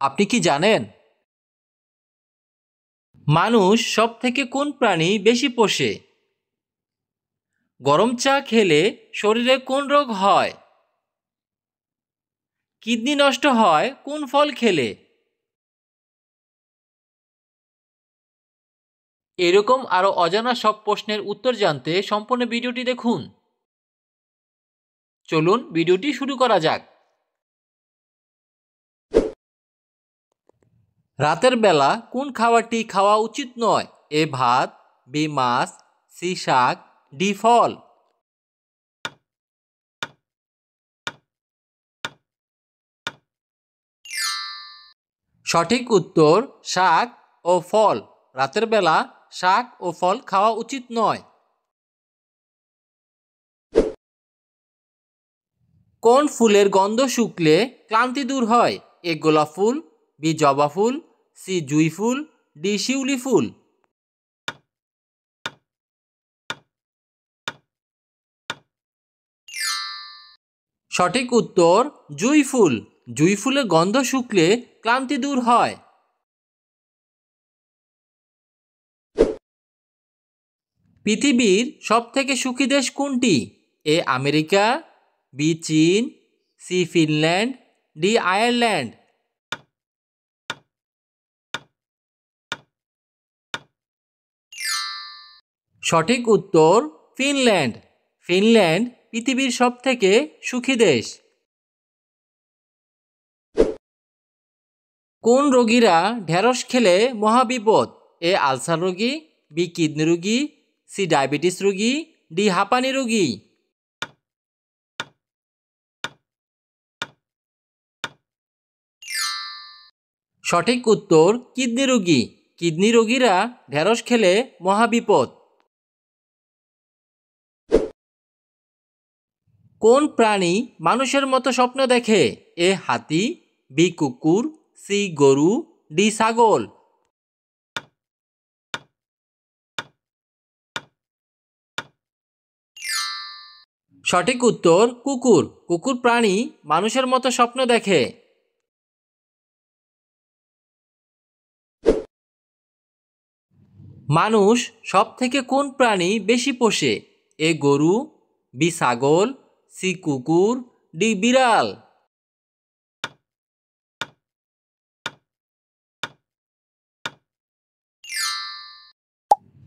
আপনি কি জানেন মানুষ সবথেকে কোন প্রাণী বেশি পোষে? গরম চা খেলে শরীরে কোন রোগ হয়? কিডনি নষ্ট হয় কোন ফল খেলে? এরকম আরো অজানা সব প্রশ্নের উত্তর জানতে সম্পূর্ণ ভিডিওটি দেখুন। চলুন ভিডিওটি শুরু করা যাক। রাতের বেলা কোন খাবারটি খাওয়া উচিত নয়? এ ভাত, বি মাছ, সি শাক, ডি ফল। সঠিক উত্তর শাক ও ফল। রাতের বেলা শাক ও ফল খাওয়া উচিত নয়। কোন ফুলের গন্ধ শুকলে ক্লান্তি দূর হয়? এ গোলাপ ফুল, বি জবা ফুল, সি জুঁই ফুল, ডি শিউলি ফুল। সঠিক উত্তর জুঁই ফুল। জুঁই ফুলের গন্ধ শুকলে ক্লান্তি দূর হয়। পৃথিবীর সবথেকে সুখী দেশ কোনটি? এ আমেরিকা, বি চীন, সি ফিনল্যান্ড, ডি আয়ারল্যান্ড। সঠিক উত্তর ফিনল্যান্ড। ফিনল্যান্ড পৃথিবীর সবথেকে সুখী দেশ। কোন রোগীরা ঢেঁড়স খেলে মহাবিপদ? এ আলসার রোগী, বি কিডনি রোগী, সি ডায়াবেটিস রোগী, ডি হাঁপানি রোগী। সঠিক উত্তর কিডনি রোগী। কিডনি রোগীরা ঢেঁড়স খেলে মহাবিপদ। কোন প্রাণী মানুষের মতো স্বপ্ন দেখে? এ হাতি, বি কুকুর, সি গরু, ডি ছাগল। সঠিক উত্তর কুকুর। কুকুর প্রাণী মানুষের মতো স্বপ্ন দেখে। মানুষ সবথেকে কোন প্রাণী বেশি পোষে? এ গরু, বি ছাগল, সি কুকুর, ডি বিড়াল।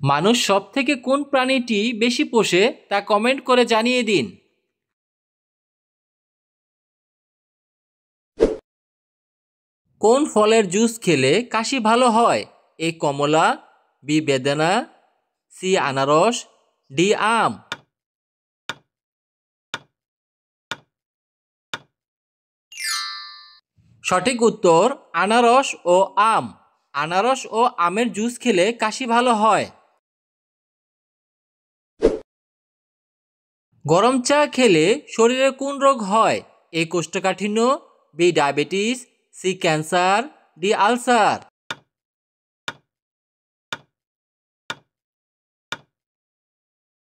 মানুষ সবথেকে কোন প্রাণীটি বেশি পোষে তা কমেন্ট করে জানিয়ে দিন। কোন ফলের জুস খেলে কাশি ভালো হয়? এ কমলা, বি বেদানা, সি আনারস, ডি আম। সঠিক উত্তর আনারস ও আম। আনারস ও আমের জুস খেলে কাশি ভালো হয়। গরম চা খেলে শরীরে কোন রোগ হয়? এ কোষ্ঠকাঠিন্য, B diabetes, C cancer, D ulcer.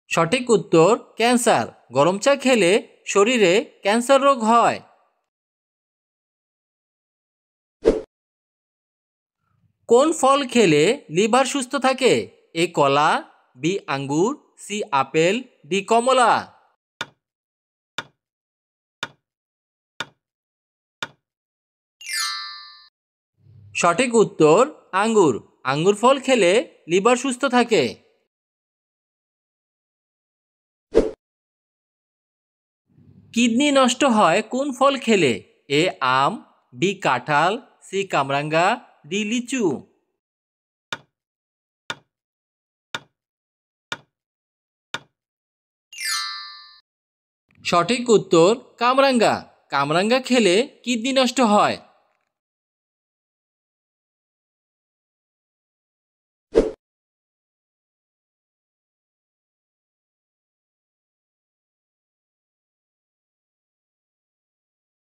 সঠিক উত্তর ক্যান্সার। গরম চা খেলে শরীরে ক্যান্সার রোগ হয়। কোন ফল খেলে লিভার সুস্থ থাকে? এ কলা, বি আঙ্গুর, সি আপেল, ডি কমলা। সঠিক উত্তর আঙ্গুর। আঙ্গুর ফল খেলে লিভার সুস্থ থাকে। কিডনি নষ্ট হয় কোন ফল খেলে? এ আম, বি কাঁঠাল, সি কামরাঙ্গা, ডি লিচু। সঠিক উত্তর কামরাঙ্গা। কামরাঙ্গা খেলে কিডনি নষ্ট হয়।